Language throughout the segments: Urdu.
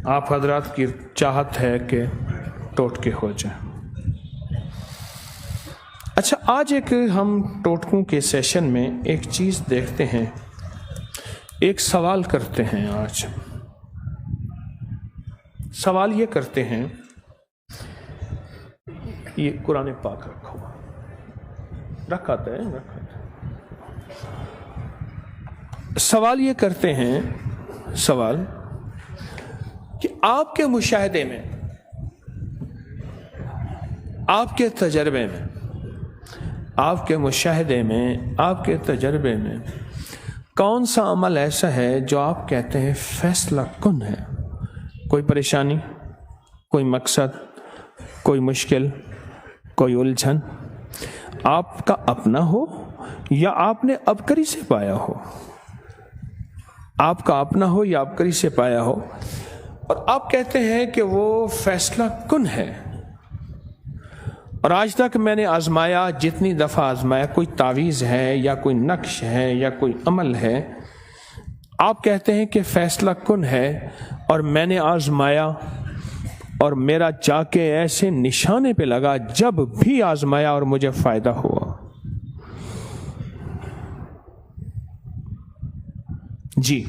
آپ حضرات کی چاہت ہے کہ ٹوٹکے ہو جائیں۔ اچھا، آج ایک ہم ٹوٹکوں کے سیشن میں ایک چیز دیکھتے ہیں، ایک سوال کرتے ہیں۔ آج سوال یہ کرتے ہیں، یہ قرآن پاک رکھا ہے۔ سوال یہ کرتے ہیں، سوال کہ آپ کے مشاہدے میں، آپ کے تجربے میں، آپ کے مشاہدے میں، آپ کے تجربے میں کون سا عمل ایسا ہے جو آپ کہتے ہیں فیصلہ کن ہے؟ کوئی پریشانی، کوئی مقصد، کوئی مشکل، کوئی الجھن، آپ کا اپنا ہو یا آپ نے عبقری سے پایا ہو، آپ کا اپنا ہو یا عبقری سے پایا ہو، اور آپ کہتے ہیں کہ وہ فیصلہ کن ہے۔ اور آج تک میں نے آزمایا، جتنی دفعہ آزمایا، کوئی تعویذ ہے یا کوئی نقش ہے یا کوئی عمل ہے، آپ کہتے ہیں کہ فیصلہ کن ہے، اور میں نے آزمایا اور میرا جا کے ایسے نشانے پہ لگا جب بھی آزمایا اور مجھے فائدہ ہوا۔ جی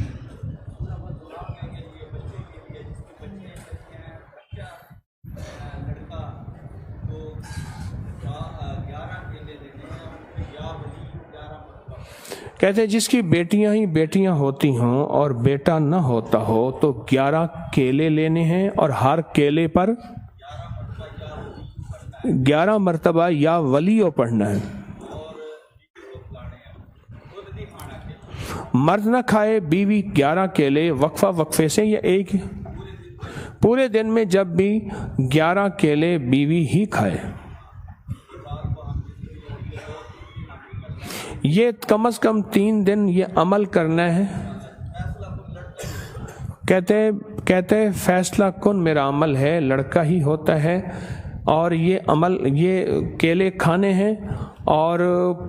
کہتے ہیں جس کی بیٹیاں ہی بیٹیاں ہوتی ہوں اور بیٹا نہ ہوتا ہو تو 11 کیلے لینے ہیں اور ہر کیلے پر 11 مرتبہ یا ولیو پڑھنا ہے۔ مرد نہ کھائے بیوی 11 کیلے وقفہ وقفے سے، یا ایک پورے دن میں جب بھی 11 کیلے بیوی ہی کھائے۔ یہ کم از کم 3 دن یہ عمل کرنا ہے۔ کہتے فیصلہ کن میرا عمل ہے، لڑکا ہی ہوتا ہے، اور یہ عمل، یہ کیلے کھانے ہیں اور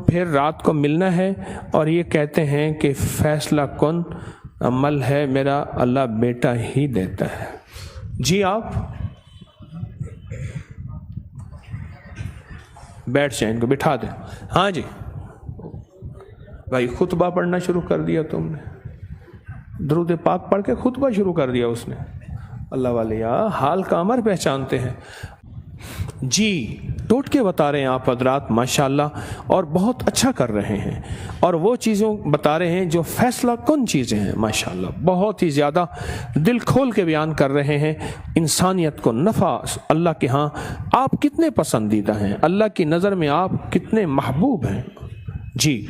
پھر رات کو ملنا ہے، اور یہ کہتے ہیں کہ فیصلہ کن عمل ہے میرا، اللہ بیٹا ہی دیتا ہے۔ جی آپ بیٹھ جائیں، ان کو بٹھا دیں۔ ہاں جی بھائی، خطبہ پڑھنا شروع کر دیا تم نے، درود پاک پڑھ کے خطبہ شروع کر دیا اس نے۔ اللہ والے یار حال کا امر پہچانتے ہیں۔ جی ٹوٹکے بتا رہے ہیں آپ حضرات ماشاءاللہ، اور بہت اچھا کر رہے ہیں، اور وہ چیزیں بتا رہے ہیں جو فیصلہ کن چیزیں ہیں ماشاءاللہ، بہت ہی زیادہ دل کھول کے بیان کر رہے ہیں۔ انسانیت کو نفع، اللہ کے ہاں آپ کتنے پسندیدہ ہیں، اللہ کی نظر میں آپ کتنے محبوب ہیں۔ جی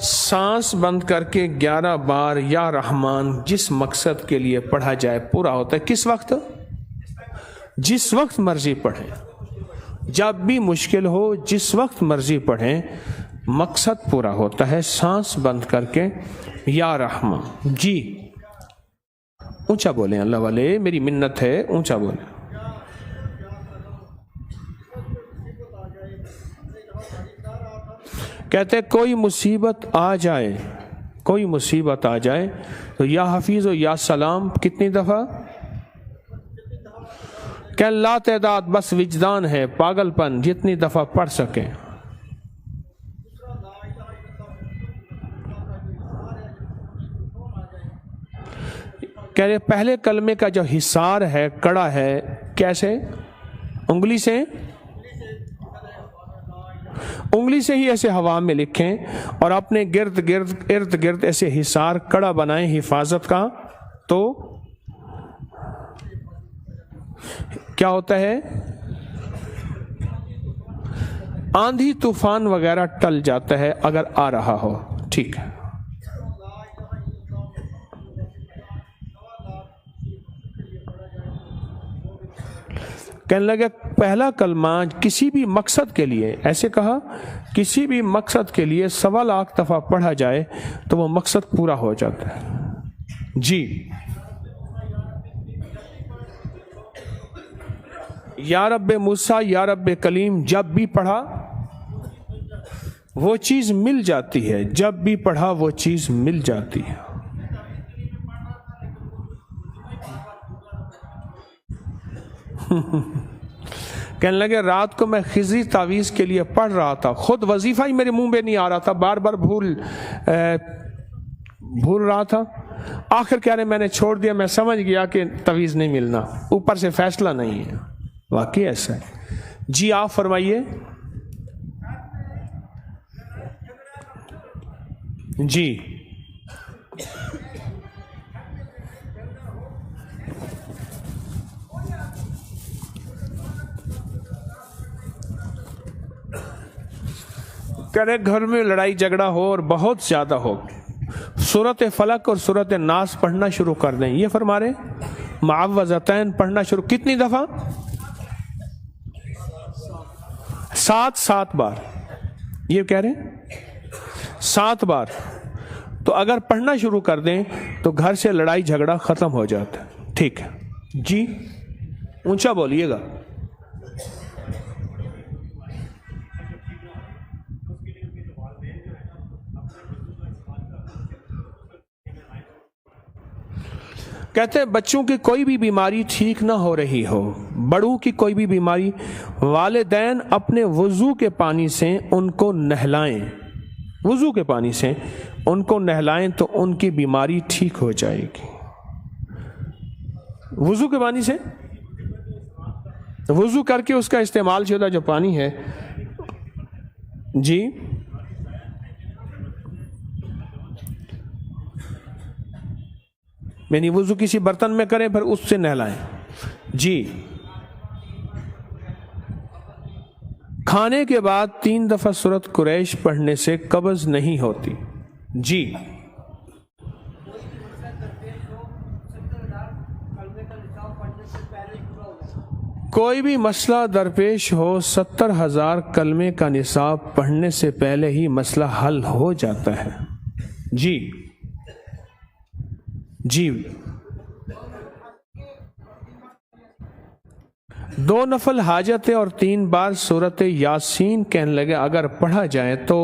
سانس بند کر کے 11 بار یا رحمان جس مقصد کے لیے پڑھا جائے پورا ہوتا ہے۔ کس وقت؟ جس وقت مرضی پڑھیں، جب بھی مشکل ہو جس وقت مرضی پڑھیں، مقصد پورا ہوتا ہے۔ سانس بند کر کے یا رحمان۔ جی اونچا بولیں اللہ والے، میری منت ہے، اونچا بولیں۔ کہتے کوئی مصیبت آ جائے، کوئی مصیبت آ جائے تو یا حفیظ و یا سلام کتنی دفعہ؟ کہ لا تعداد، بس وجدان ہے، پاگل پن، جتنی دفعہ پڑھ سکیں۔ کہہ رہے پہلے کلمے کا جو حصار ہے، کڑا ہے، کیسے؟ انگلی سے، انگلی سے ہی ایسے ہوا میں لکھیں اور اپنے ارد گرد ایسے حصار کڑا بنائیں حفاظت کا، تو کیا ہوتا ہے؟ آندھی طوفان وغیرہ ٹل جاتا ہے اگر آ رہا ہو۔ ٹھیک ہے، کہنے لگے پہلا کلمہ کسی بھی مقصد کے لیے، ایسے کہا کسی بھی مقصد کے لیے 1.25 لاکھ دفعہ پڑھا جائے تو وہ مقصد پورا ہو جاتا ہے۔ جی یا رب موسیٰ یا رب کلیم جب بھی پڑھا وہ چیز مل جاتی ہے، جب بھی پڑھا وہ چیز مل جاتی ہے۔ کہنے لگے رات کو میں خضری تعویذ کے لیے پڑھ رہا تھا، خود وظیفہ ہی میرے منہ پہ نہیں آ رہا تھا، بار بار بھول رہا تھا، آخر کیا میں نے چھوڑ دیا، میں سمجھ گیا کہ تعویذ نہیں ملنا، اوپر سے فیصلہ نہیں ہے۔ واقعی ایسا ہے۔ جی آپ فرمائیے۔ جی کرے گھر میں لڑائی جھگڑا ہو اور بہت زیادہ ہو، سورۃ فلق اور سورۃ ناس پڑھنا شروع کر دیں۔ یہ فرما رہے معوذتین پڑھنا شروع، کتنی دفعہ؟ 7 بار۔ یہ کہہ رہے ہیں 7 بار۔ تو اگر پڑھنا شروع کر دیں تو گھر سے لڑائی جھگڑا ختم ہو جاتا ہے۔ ٹھیک ہے جی، اونچا بولیے گا۔ کہتے ہیں بچوں کی کوئی بھی بیماری ٹھیک نہ ہو رہی ہو، بڑوں کی کوئی بھی بیماری، والدین اپنے وضو کے پانی سے ان کو نہلائیں، وضو کے پانی سے ان کو نہلائیں تو ان کی بیماری ٹھیک ہو جائے گی۔ وضو کے پانی سے، وضو کر کے اس کا استعمال شدہ جو پانی ہے، جی یعنی وضو کسی برتن میں کریں پھر اس سے نہلائیں۔ جی کھانے کے بعد 3 دفعہ سورۃ قریش پڑھنے سے قبض نہیں ہوتی۔ جی کوئی بھی مسئلہ درپیش ہو 70,000 کلمے کا نصاب پڑھنے سے پہلے ہی مسئلہ حل ہو جاتا ہے۔ جی جی 2 نفل حاجت اور 3 بار سورۃ یاسین کہنے لگے اگر پڑھا جائے تو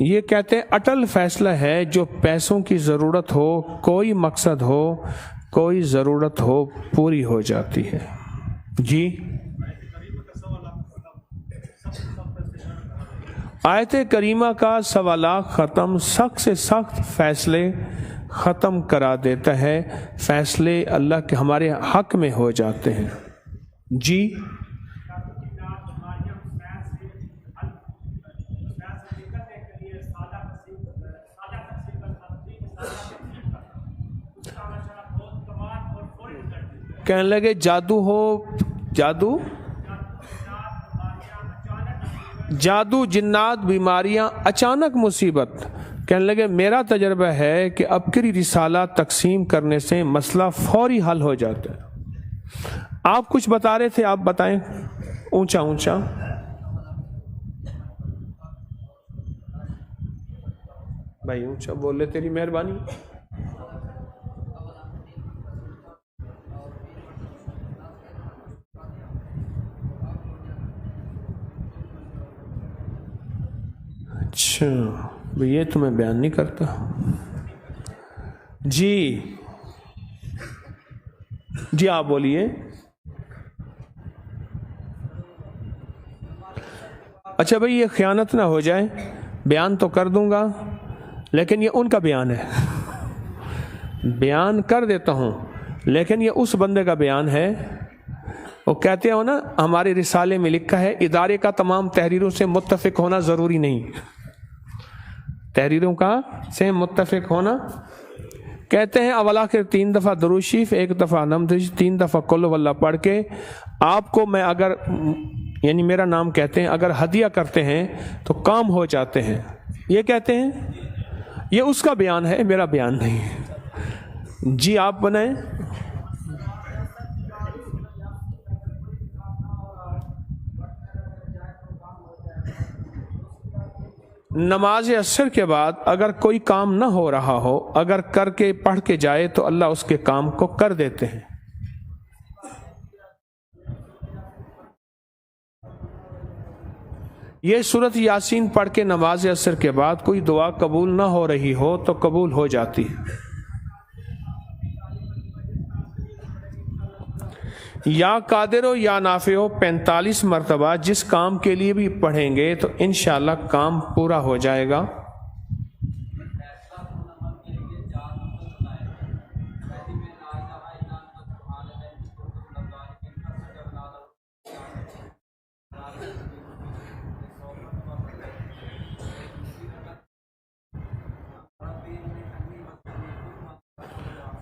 یہ کہتے ہیں اٹل فیصلہ ہے، جو پیسوں کی ضرورت ہو، کوئی مقصد ہو، کوئی ضرورت ہو، پوری ہو جاتی ہے۔ جی آیت کریمہ کا 1.25 لاکھ ختم سخت سے سخت فیصلے ختم کرا دیتا ہے، فیصلے اللہ کے ہمارے حق میں ہو جاتے ہیں۔ جی کہنے لگے جادو ہو، جادو جنات بیماریاں اچانک مصیبت، کہنے لگے میرا تجربہ ہے کہ ابکری رسالہ تقسیم کرنے سے مسئلہ فوری حل ہو جاتا ہے۔ آپ کچھ بتا رہے تھے، آپ بتائیں اونچا اونچا۔ بھائی اونچا بول لے، تیری مہربانی۔ اچھا یہ تو میں بیان نہیں کرتا۔ جی جی آپ بولیے۔ اچھا بھائی یہ خیانت نہ ہو جائے، بیان تو کر دوں گا لیکن یہ ان کا بیان ہے، بیان کر دیتا ہوں لیکن یہ اس بندے کا بیان ہے۔ وہ کہتے ہو نا ہمارے رسالے میں لکھا ہے ادارے کا تمام تحریروں سے متفق ہونا ضروری نہیں، تحریروں کا سے متفق ہونا۔ کہتے ہیں اولا کے 3 دفعہ درود شریف، 1 دفعہ نمد، 3 دفعہ قل ہو اللہ پڑھ کے آپ کو میں اگر یعنی میرا نام کہتے ہیں اگر ہدیہ کرتے ہیں تو کام ہو جاتے ہیں، یہ کہتے ہیں۔ یہ اس کا بیان ہے، میرا بیان نہیں ہے۔ جی آپ بنائیں۔ نماز عصر کے بعد اگر کوئی کام نہ ہو رہا ہو، اگر کر کے پڑھ کے جائے تو اللہ اس کے کام کو کر دیتے ہیں۔ یہ سورۃ یاسین پڑھ کے نماز عصر کے بعد کوئی دعا قبول نہ ہو رہی ہو تو قبول ہو جاتی ہے، یا قادر ہو یا نافع ہو 45 مرتبہ جس کام کے لیے بھی پڑھیں گے تو انشاءاللہ کام پورا ہو جائے گا۔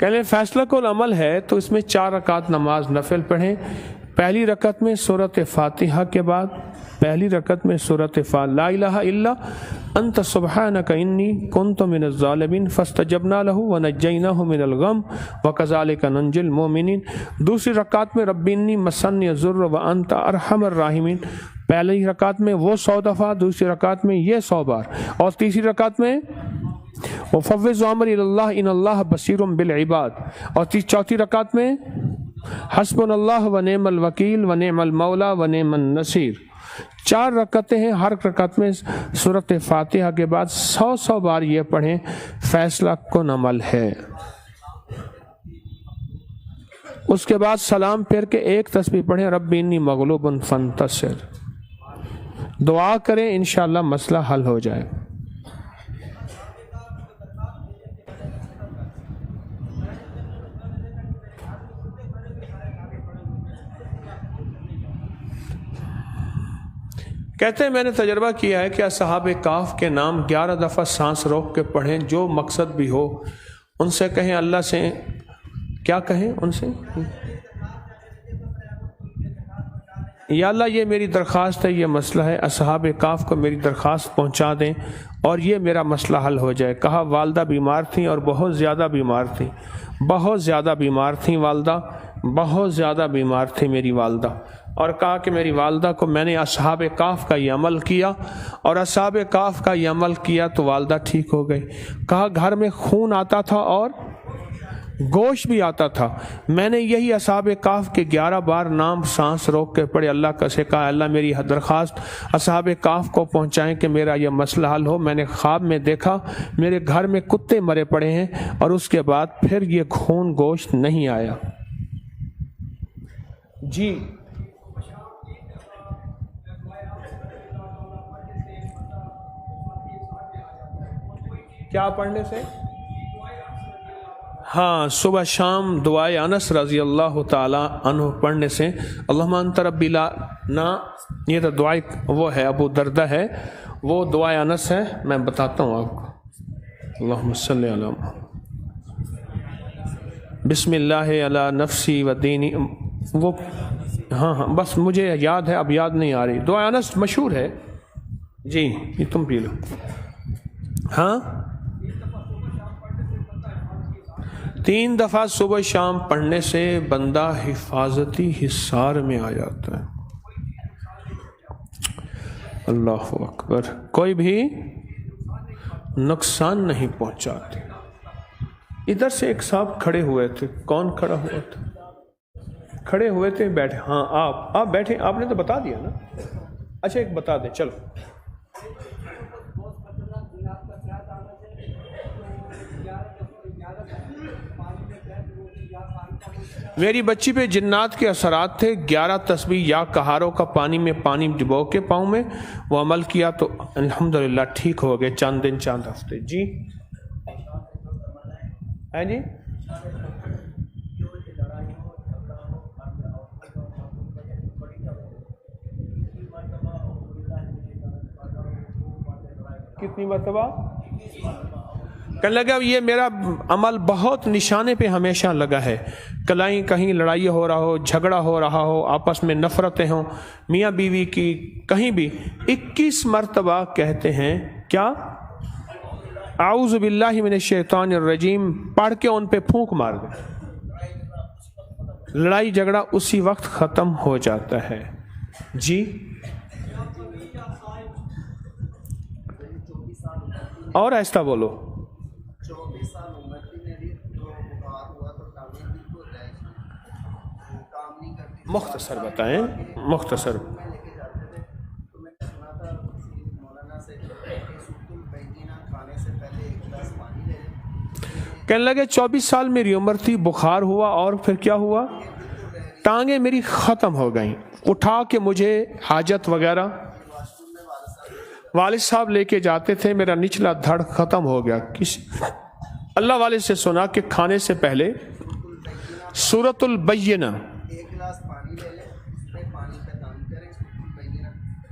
کہہ لیں فیصلہ کل عمل ہے تو اس میں 4 رکعت نماز نفل پڑھیں۔ پہلی رکعت میں سورۃ فاتحہ کے بعد پہلی رکعت میں سورۃ لا الہ الا انت سبحانک انی کنت من الظالمین فاستجبنا له ونجیناہ من الغم وکذالک ننجی المؤمنین۔ دوسری رکعت میں رب انی مسنی الضر وانت ارحم الراحمین۔ پہلی رکعت میں وہ 100 دفعہ، دوسری رکعت میں یہ 100 بار، اور تیسری رکعت میں وفوض امری اللہ ان اللہ بصیر بالعباد، اور چوتھی رکعت میں حسبنا اللہ ونعم الوکیل ونعم المولا ونعم النصیر۔ 4 رکعتیں ہیں، ہر رکعت میں سورۃ فاتحہ کے بعد 100 بار یہ پڑھیں، فیصلہ کن عمل ہے۔ اس کے بعد سلام پھیر کے ایک تسبیح پڑھیں، رب انی مغلوب فانتصر، دعا کریں انشاءاللہ مسئلہ حل ہو جائے۔ کہتے ہیں میں نے تجربہ کیا ہے کہ اصحاب کہف کے نام 11 دفعہ سانس روک کے پڑھیں، جو مقصد بھی ہو ان سے کہیں، اللہ سے کیا کہیں ان سے، یا اللہ یہ میری درخواست ہے، یہ مسئلہ ہے، اصحاب کہف کو میری درخواست پہنچا دیں اور یہ میرا مسئلہ حل ہو جائے۔ کہا والدہ بیمار تھیں اور بہت زیادہ بیمار تھیں، بہت زیادہ بیمار تھیں والدہ، بہت زیادہ بیمار تھی میری والدہ، اور کہا کہ میری والدہ کو میں نے اصحاب کہف کا یہ عمل کیا اور اصحاب کہف کا یہ عمل کیا تو والدہ ٹھیک ہو گئی۔ کہا گھر میں خون آتا تھا اور گوشت بھی آتا تھا، میں نے یہی اصحاب کہف کے 11 بار نام سانس روک کے پڑھے، اللہ کا سے کہا اللہ میری درخواست اصحاب کہف کو پہنچائیں کہ میرا یہ مسئلہ حل ہو۔ میں نے خواب میں دیکھا میرے گھر میں کتے مرے پڑے ہیں اور اس کے بعد پھر یہ خون گوشت نہیں آیا۔ جی کیا پڑھنے سے؟ ہاں صبح شام دعائے انس رضی اللہ تعالی عنہ پڑھنے سے، اللہم انت ربی لا نا، یہ تو دعائے وہ ہے ابو دردہ ہے، وہ دعائے انس ہے، میں بتاتا ہوں آپ کو۔ اللہم صلی علی بسم اللہ علی نفسی و دینی، وہ ہاں بس مجھے یاد ہے، اب یاد نہیں آ رہی، دعائے انس مشہور ہے جی، یہ تم پی لو۔ ہاں 3 دفعہ صبح شام پڑھنے سے بندہ حفاظتی حصار میں آ جاتا ہے۔ اللہ اکبر، کوئی بھی نقصان نہیں پہنچاتے۔ ادھر سے ایک صاحب کھڑے ہوئے تھے، کون کھڑا ہوا تھا؟ کھڑے ہوئے تھے، بیٹھے، ہاں آپ بیٹھے، آپ نے تو بتا دیا نا، اچھا ایک بتا دیں چلو۔ میری بچی پہ جنات کے اثرات تھے، 11 تسبیح یا کہاروں کا پانی میں پانی ڈبو کے پاؤں میں وہ عمل کیا تو الحمدللہ ٹھیک ہو گئے، چند دن چند ہفتے۔ جی ہے جی، کتنی مرتبہ؟ کہنے لگا یہ میرا عمل بہت نشانے پہ ہمیشہ لگا ہے، کہیں لڑائی ہو رہا ہو، جھگڑا ہو رہا ہو، آپس میں نفرتیں ہوں میاں بیوی کی، کہیں بھی 21 مرتبہ کہتے ہیں کیا؟ اعوذ باللہ من الشیطان الرجیم پڑھ کے ان پہ پھونک مار دیں، لڑائی جھگڑا اسی وقت ختم ہو جاتا ہے۔ جی اور آہستہ بولو۔ مختصر بتائیں، مختصر۔ کہنے لگے 24 سال میری عمر تھی، بخار ہوا اور پھر کیا ہوا، ٹانگیں میری ختم ہو گئیں، اٹھا کے مجھے حاجت وغیرہ والد صاحب لے کے جاتے تھے، میرا نچلا دھڑ ختم ہو گیا۔ اللہ والد سے سنا کہ کھانے سے پہلے سورۃ البینہ، ایک گلاس پانی لے لیں، اس پہ پانی پہ دم کریں،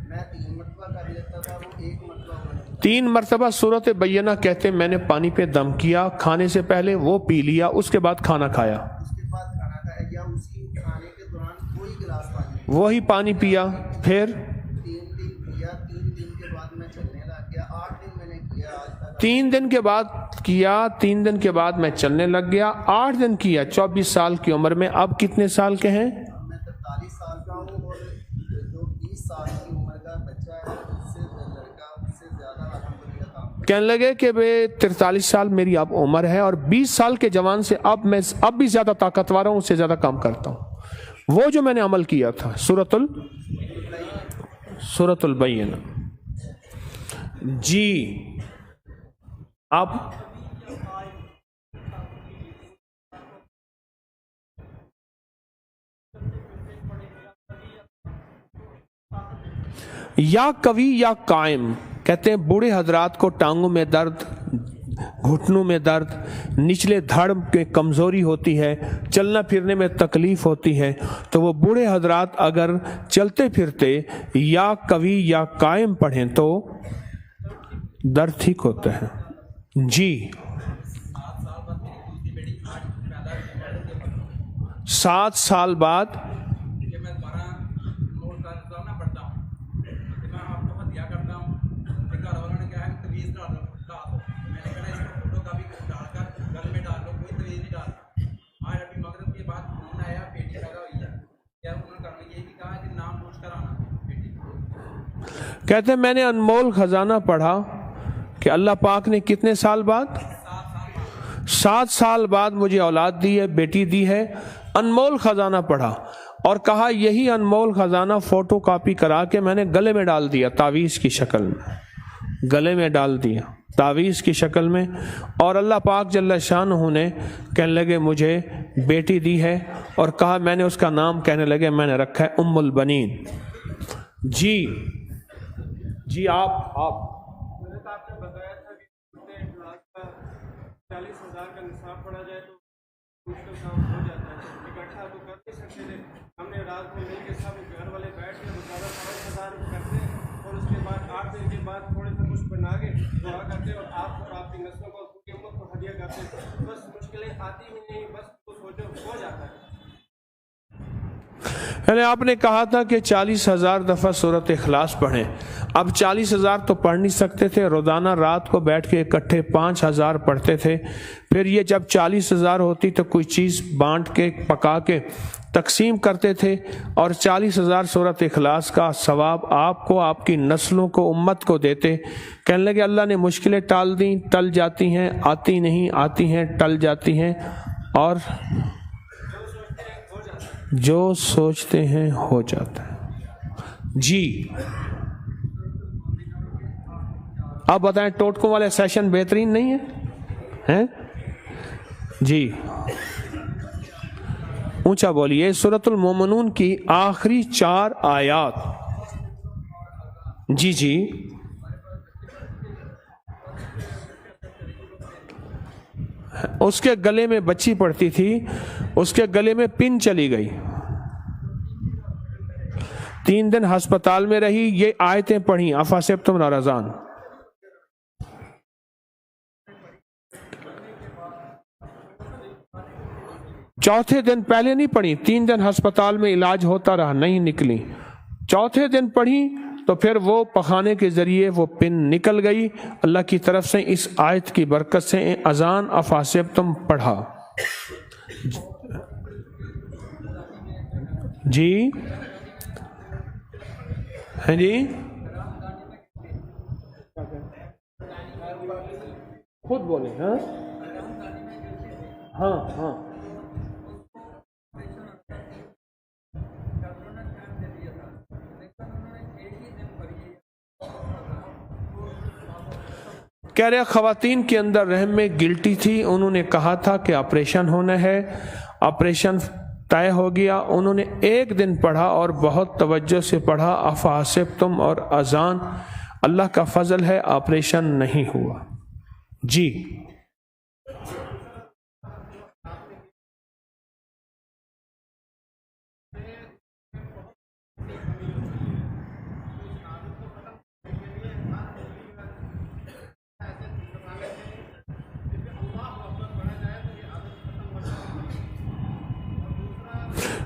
میں 3 مرتبہ کر لیتا تھا، وہ 1 مرتبہ 3 مرتبہ سورۃ بینہ کہتے میں نے پانی پہ دم کیا کھانے سے پہلے، وہ پی لیا، اس کے بعد کھانا کھایا، اس کے بعد کھانا کھایا، یا اسی کھانے کے دوران کوئی گلاس پانی وہی پانی پیا، پھر 3 دن کیا، 3 دن کے بعد میں چلنے لگ گیا، 8 دن میں نے کیا آج تک۔ 3 دن کے بعد کیا، 3 دن کے بعد میں چلنے لگ گیا، 8 دن کیا، 24 سال کی عمر میں۔ اب کتنے سال کے ہیں؟ میں 43 سال کا ہوں، اور جو 20 سال کی عمر کا بچہ ہے اس سے لڑکا اس سے زیادہ الحمدللہ کام۔ کہنے لگے کہ 43 سال میری اب عمر ہے اور 20 سال کے جوان سے اب بھی زیادہ طاقتور ہوں، اس سے زیادہ کام کرتا ہوں، وہ جو میں نے عمل کیا تھا۔ سورۃ البینہ۔ جی اب یا قوی یا قائم، کہتے ہیں بوڑھے حضرات کو ٹانگوں میں درد، گھٹنوں میں درد، نچلے دھڑ میں کمزوری ہوتی ہے، چلنا پھرنے میں تکلیف ہوتی ہے، تو وہ بوڑھے حضرات اگر چلتے پھرتے یا قوی یا قائم پڑھیں تو درد ٹھیک ہوتا ہے۔ جی 7 سال بعد کہتے ہیں میں نے انمول خزانہ پڑھا کہ اللہ پاک نے کتنے سال بعد، 7 سال بعد مجھے اولاد دی ہے، بیٹی دی ہے، انمول خزانہ پڑھا، اور کہا یہی انمول خزانہ فوٹو کاپی کرا کے میں نے گلے میں ڈال دیا، تعویذ کی شکل میں گلے میں ڈال دیا، تعویذ کی شکل میں، اور اللہ پاک جل شانہ نے کہنے لگے مجھے بیٹی دی ہے، اور کہا میں نے اس کا نام، کہنے لگے میں نے رکھا ہے ام البنین۔ جی آپ نے بتایا تھا کہ 40,000 کا نصاب پڑا جائے تو مشکل کام ہو جاتا ہے، اکٹھا تو کر نہیں سکتے تھے، ہم نے رات کو مل کے سب گھر والے بیٹھ کے 5,000 کرتے ہیں، اور اس کے بعد 8 دن کے بعد تھوڑے سا کچھ بنا کے دعا کرتے اور آپ کو، آپ کی نسلوں کو، پوری امت کو ہدیہ کرتے، بس مشکلیں آتی ہی نہیں، بس کچھ سوچو ہو جاتا ہے۔ یعنی آپ نے کہا تھا کہ 40,000 دفعہ سورۃ اخلاص پڑھیں، اب 40,000 تو پڑھ نہیں سکتے تھے، روزانہ رات کو بیٹھ کے اکٹھے 5,000 پڑھتے تھے، پھر یہ جب 40,000 ہوتی تو کوئی چیز بانٹ کے پکا کے تقسیم کرتے تھے، اور 40,000 سورۃ اخلاص کا ثواب آپ کو، آپ کی نسلوں کو، امت کو دیتے۔ کہنے لگے اللہ نے مشکلیں ٹال دیں، ٹل جاتی ہیں، آتی نہیں، آتی ہیں، ٹل جاتی ہیں، اور جو سوچتے ہیں ہو جاتا ہے۔ جی آپ بتائیں ٹوٹکوں والے سیشن بہترین نہیں ہے؟ جی اونچا بولیے۔ سورۃ المومنون کی آخری 4 آیات۔ جی اس کے گلے میں بچی پڑتی تھی، اس کے گلے میں پن چلی گئی، 3 دن ہسپتال میں رہی، یہ آیتیں پڑھی افحسبتم رضان۔ چوتھے دن، پہلے نہیں پڑھی، 3 دن ہسپتال میں علاج ہوتا رہا، نہیں نکلی، چوتھے دن پڑھی تو پھر وہ پخانے کے ذریعے وہ پن نکل گئی۔ اللہ کی طرف سے اس آیت کی برکت سے اذان افحسبتم پڑھا۔ جی ہیں جی خود بولے۔ ہاں کہہ رہے خواتین کے اندر رحم میں گلٹی تھی، انہوں نے کہا تھا کہ آپریشن ہونا ہے، آپریشن طے ہو گیا، انہوں نے ایک دن پڑھا اور بہت توجہ سے پڑھا افحسبتم اور اذان، اللہ کا فضل ہے آپریشن نہیں ہوا۔ جی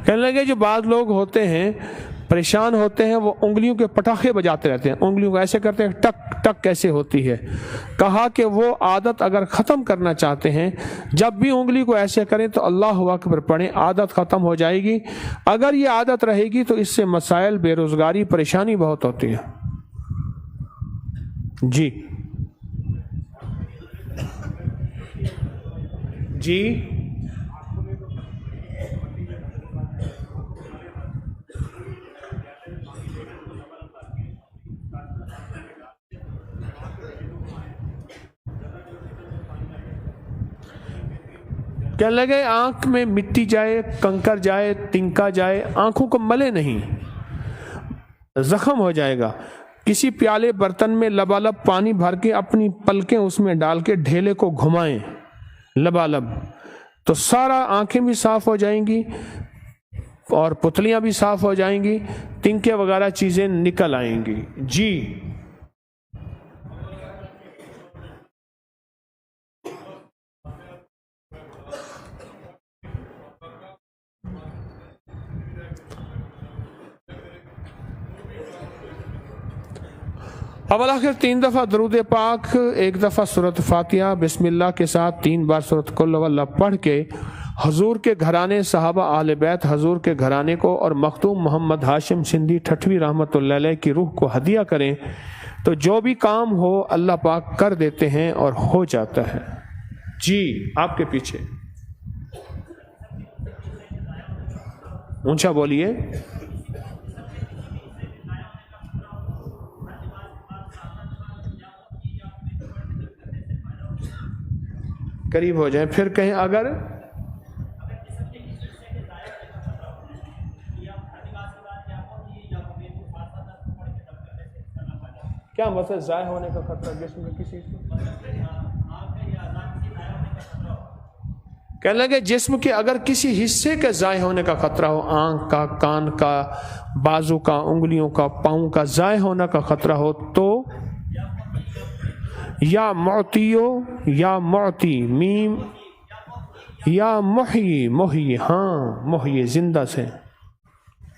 کہنے لگے جو بعض لوگ ہوتے ہیں پریشان ہوتے ہیں، وہ انگلیوں کے پٹاخے بجاتے رہتے ہیں، انگلیوں کو ایسے کرتے ہیں ٹک ٹک کیسے ہوتی ہے، کہا کہ وہ عادت اگر ختم کرنا چاہتے ہیں جب بھی انگلی کو ایسے کریں تو اللہ اکبر پڑھیں، عادت ختم ہو جائے گی۔ اگر یہ عادت رہے گی تو اس سے مسائل، بے روزگاری، پریشانی بہت ہوتی ہے۔ جی جی کہنے لگے آنکھ میں مٹی جائے، کنکر جائے، تنکا جائے، آنکھوں کو ملے نہیں، زخم ہو جائے گا۔ کسی پیالے برتن میں لبالب پانی بھر کے اپنی پلکیں اس میں ڈال کے ڈھیلے کو گھمائیں لبالب، تو سارا آنکھیں بھی صاف ہو جائیں گی اور پتلیاں بھی صاف ہو جائیں گی، تنکے وغیرہ چیزیں نکل آئیں گی۔ جی اب آخر 3 دفعہ درود پاک، 1 دفعہ سورۃ فاتحہ بسم اللہ کے ساتھ 3 بار سورۃ قل ہو اللہ پڑھ کے حضور کے گھرانے، صحابہ اہل بیت حضور کے گھرانے کو اور مختوم محمد ہاشم سندھی ٹھٹوی رحمۃ اللہ علیہ کی روح کو ہدیہ کریں، تو جو بھی کام ہو اللہ پاک کر دیتے ہیں اور ہو جاتا ہے۔ جی آپ کے پیچھے اونچا بولیے۔ قریب ہو جائیں، پھر کہیں اگر کیا مطلب ضائع ہونے کا خطرہ جسم میں کسی کہنے لگے جسم کے اگر کسی حصے کے ضائع ہونے کا خطرہ ہو، آنکھ کا، کان کا، بازو کا، انگلیوں کا، پاؤں کا ضائع ہونے کا خطرہ ہو تو یا معتیو یا معتی میم یا محیی، محیی ہاں محیی زندہ سے،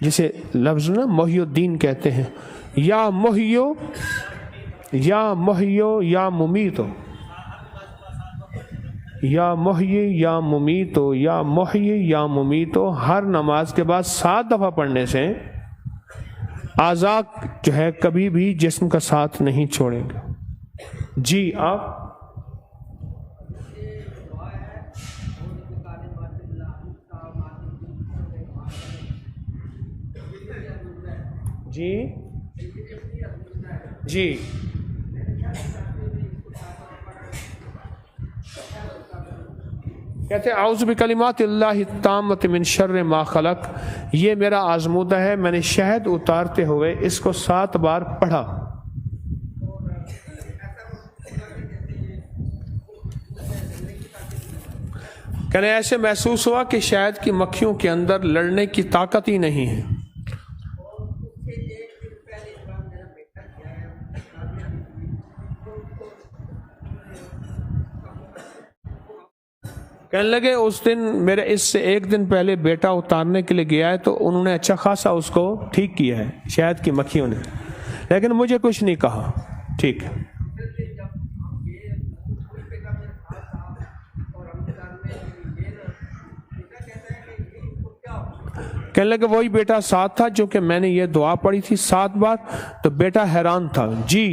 جسے لفظ نا محی الدین کہتے ہیں، یا محیو یا محیو یا ممیتو، یا محیی یا ممیتو، یا محیی یا ممیتو، ہر نماز کے بعد 7 دفعہ پڑھنے سے اعضاء جو ہے کبھی بھی جسم کا ساتھ نہیں چھوڑیں گے۔ جی آپ جی جی کہتے ہیں اعوذ بکلمات اللہ التامۃ من شر ما خلق، یہ میرا آزمودہ ہے، میں نے شہد اتارتے ہوئے اس کو 7 بار پڑھا۔ کہنے ایسے محسوس ہوا کہ شاید کی مکھیوں کے اندر لڑنے کی طاقت ہی نہیں ہے۔ کہنے لگے اس دن میرے اس سے 1 دن پہلے بیٹا اتارنے کے لیے گیا ہے تو انہوں نے اچھا خاصا اس کو ٹھیک کیا ہے شاید کی مکھیوں نے، لیکن مجھے کچھ نہیں کہا۔ ٹھیک ہے کہنے لگے وہی بیٹا ساتھ تھا جو کہ میں نے یہ دعا پڑھی تھی 7 بار، تو بیٹا حیران تھا۔ جی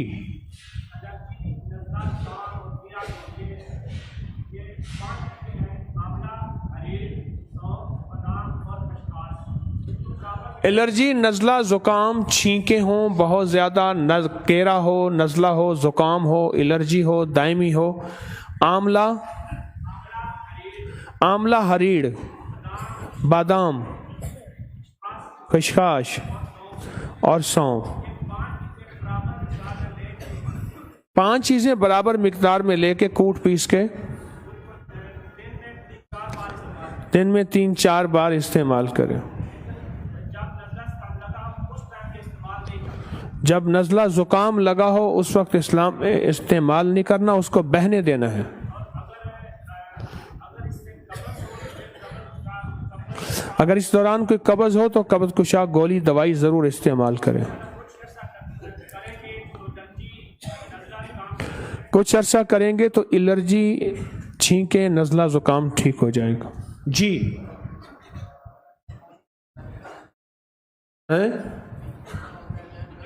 الرجی نزلہ زکام چھینکیں ہوں بہت زیادہ، کیرا ہو، نزلہ ہو، زکام ہو، الرجی ہو، دائمی ہو، آملہ ہریڑ، بادام، خشخاش اور سونف، 5 چیزیں برابر مقدار میں لے کے کوٹ پیس کے دن میں 3-4 بار استعمال کریں۔ جب نزلہ زکام لگا ہو اس وقت اسلام میں استعمال نہیں کرنا، اس کو بہنے دینا ہے۔ اگر اس دوران کوئی قبض ہو تو قبض کشا گولی دوائی ضرور استعمال کریں۔ کچھ عرصہ کریں گے تو الرجی، چھینکیں، نزلہ زکام ٹھیک ہو جائے گا۔ جی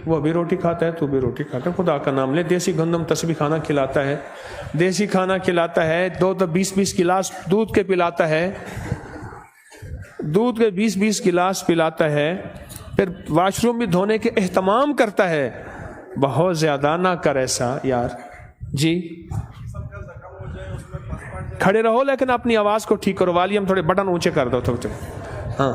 وہ بھی روٹی کھاتا ہے، تو بھی روٹی کھاتا ہے، خدا کا نام لے۔ دیسی گندم تسبیح کھانا کھلاتا ہے، دیسی کھانا کھلاتا ہے، 20 گلاس دودھ کے پلاتا ہے، دودھ کے 20 گلاس پلاتا ہے، پھر واش روم بھی دھونے کے اہتمام کرتا ہے۔ بہت زیادہ نہ کر ایسا یار۔ جی کھڑے رہو لیکن اپنی آواز کو ٹھیک کرو، والیوم تھوڑے بٹن اونچے کر دو تو ہاں۔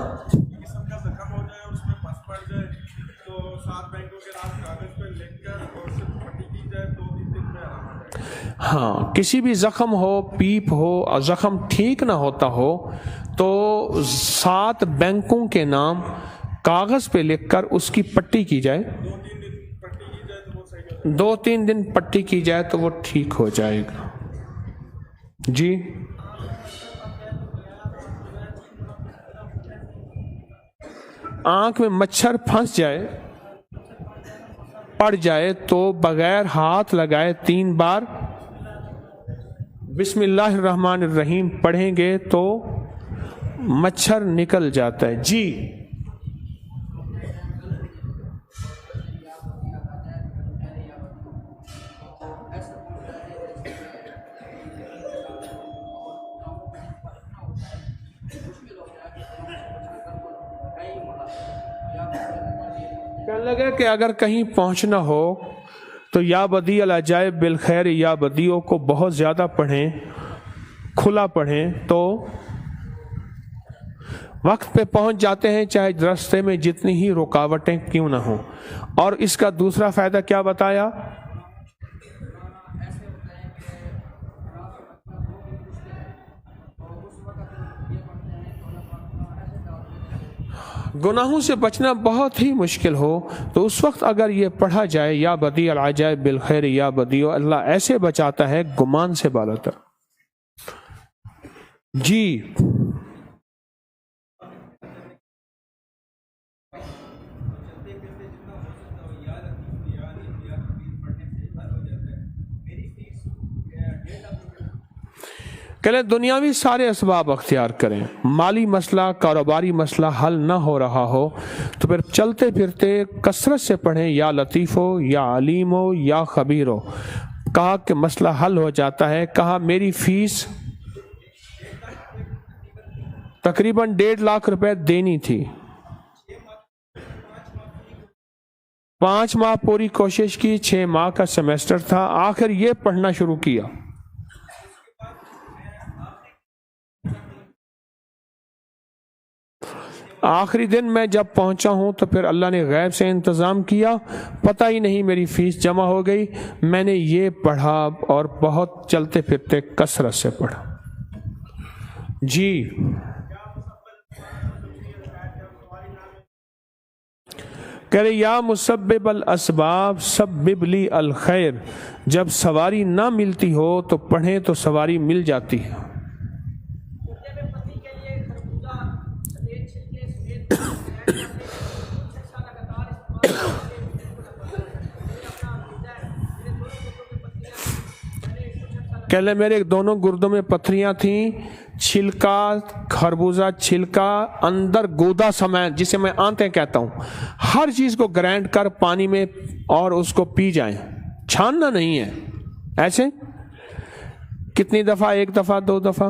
ہاں کسی بھی زخم ہو، پیپ ہو اور زخم ٹھیک نہ ہوتا ہو تو 7 بینکوں کے نام کاغذ پہ لکھ کر اس کی پٹی کی جائے، 2-3 دن پٹی کی جائے تو وہ ٹھیک ہو جائے گا۔ جی آنکھ میں مچھر پھنس جائے، پڑ جائے تو بغیر ہاتھ لگائے 3 بار بسم اللہ الرحمن الرحیم پڑھیں گے تو مچھر نکل جاتا ہے۔ جی کہنے لگے کہ اگر کہیں پہنچنا ہو تو یا بدیع العجائب بالخیر یا بدیع کو بہت زیادہ پڑھیں، کھلا پڑھیں تو وقت پہ پہنچ جاتے ہیں، چاہے راستے میں جتنی ہی رکاوٹیں کیوں نہ ہوں۔ اور اس کا دوسرا فائدہ کیا بتایا؟ گناہوں سے بچنا بہت ہی مشکل ہو تو اس وقت اگر یہ پڑھا جائے یا بدیع العجائب بالخیر یا بدیع، اللہ ایسے بچاتا ہے گمان سے بالاتر۔ جی کہ دنیاوی سارے اسباب اختیار کریں، مالی مسئلہ، کاروباری مسئلہ حل نہ ہو رہا ہو تو پھر چلتے پھرتے کثرت سے پڑھیں، یا لطیف ہو یا علیم ہو یا خبیر ہو۔ کہا کہ مسئلہ حل ہو جاتا ہے۔ کہا میری فیس تقریباً 1.5 لاکھ روپے دینی تھی، 5 ماہ پوری کوشش کی، 6 ماہ کا سیمیسٹر تھا، آخر یہ پڑھنا شروع کیا۔ آخری دن میں جب پہنچا ہوں تو پھر اللہ نے غیب سے انتظام کیا، پتہ ہی نہیں میری فیس جمع ہو گئی۔ میں نے یہ پڑھا اور بہت چلتے پھرتے کثرت سے پڑھا۔ جی کہہ رہے یا مسبب الاسباب سبب لی الخیر، جب سواری نہ ملتی ہو تو پڑھیں تو سواری مل جاتی ہے۔ کہہ لیں میرے دونوں گردوں میں پتھریاں تھیں، چھلکا خربوزہ چھلکا اندر گودا سمیت، جسے میں آنتیں کہتا ہوں، ہر چیز کو گرائنڈ کر پانی میں اور اس کو پی جائیں، چھاننا نہیں ہے۔ ایسے کتنی دفعہ؟ 1 دفعہ 2 دفعہ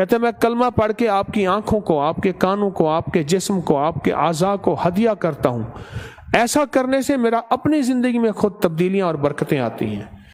کہتے ہیں میں کلمہ پڑھ کے آپ کی آنکھوں کو، آپ کے کانوں کو، آپ کے جسم کو، آپ کے اعضاء کو ہدیہ کرتا ہوں، ایسا کرنے سے میرا اپنی زندگی میں خود تبدیلیاں اور برکتیں آتی ہیں۔